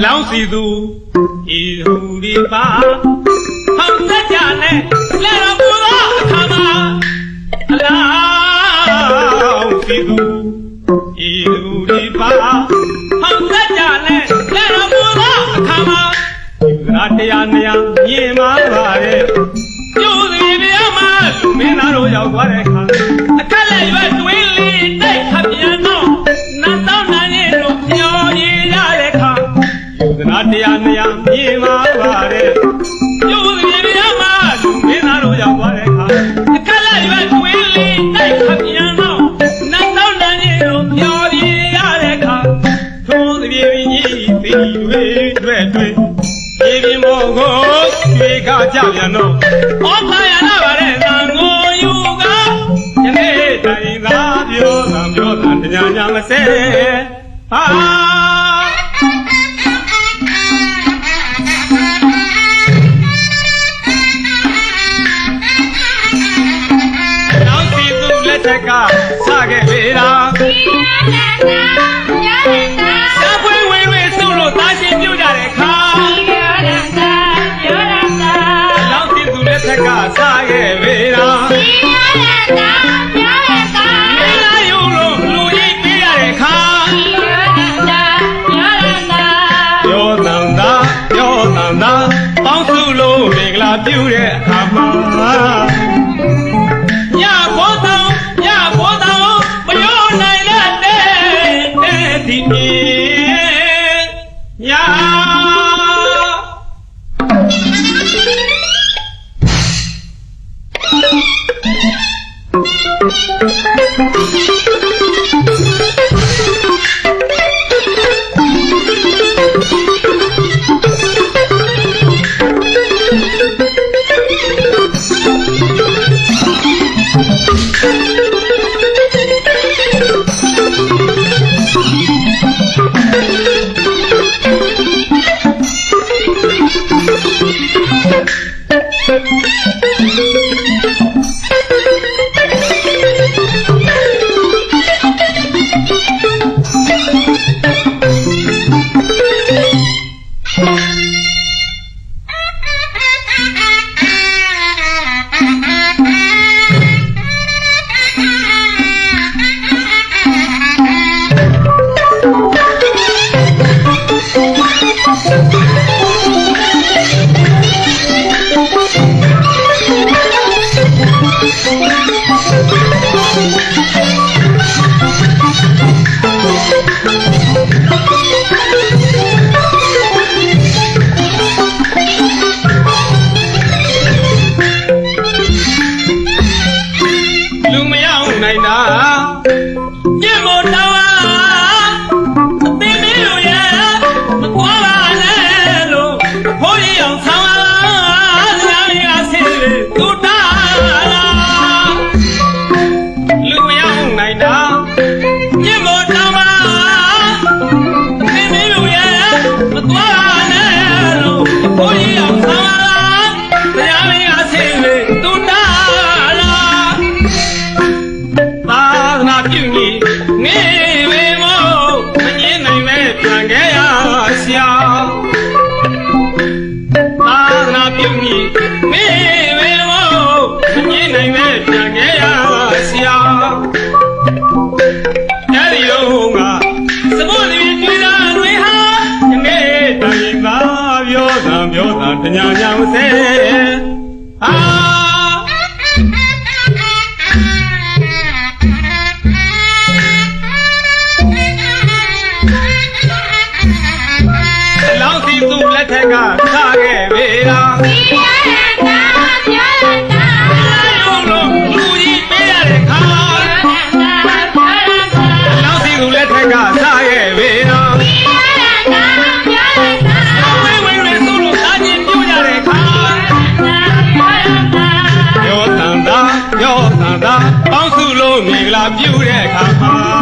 လောင်းစီသူဤဟူဒီပါဟောင်းစကြနဲ့လက်တော်ပူသောအခါမှာအလောင်းစီသူဤဟူဒီပါဟောင်းစကြနဲ့လက်တော်ပူသောအခါမှာရာတရားနေရာမြင်မှာပါရဲ့ကျိုးစီပြမလူမင်းသားတို့ရောက်သွားတဲ့အခါအခက်လက်ရွယ်တွင်းလေးတိုက်ခပြန်တော့နတ်တောင်းနိုင်ရဲ့လို့ပြောရရတဲ့အခါရာတရားနေရာမြင်မှာပါရဲ့ကျိုးစီပြမလူမင်းသားတို့ရောက်သွားတဲ့အခါအခက်လက်ရွယ်တွင်းလေးတိုက်ခပြန်တော့နတ်တောင်းနိုင်ရဲ့လို့ပြောရရတဲ့အခါထိုးစီပြကြီးပြီးတွေ့ဒီပြမောကိုရွေကကြပြန်တော့ဩသာရနာပါတဲ့သံကိုယူကယနေ့တိုင်သာပြောတာတရားညာမစဲဟာနောက်စီသူလက်ထက်ကစခဲ့ပေလားစာပွင့်ဝင်ဝင်ဆိုလို့သားရှင်ပြုတ်ကြတဲ့ခါကစားရဲ့ဝေရာမေလာယုံလို့လူကြီးပေးရတဲ့ခါပြောတန်တာပေါင်းစုလို့မင်္ဂလာပြုတဲ့အခါမှာညဘောတောင်းမရောနိုင်တဲ့ဒီပြေညတရားညာမစဲဟာလောင်းစီသူလက်ထက်ကစားခဲ့ပေလားလောင်းစီသူလက်ထက်ကစားခဲ့ပေလားပေါင်းစုလို့မင်္ဂလာပြုတဲ့အခါမှာ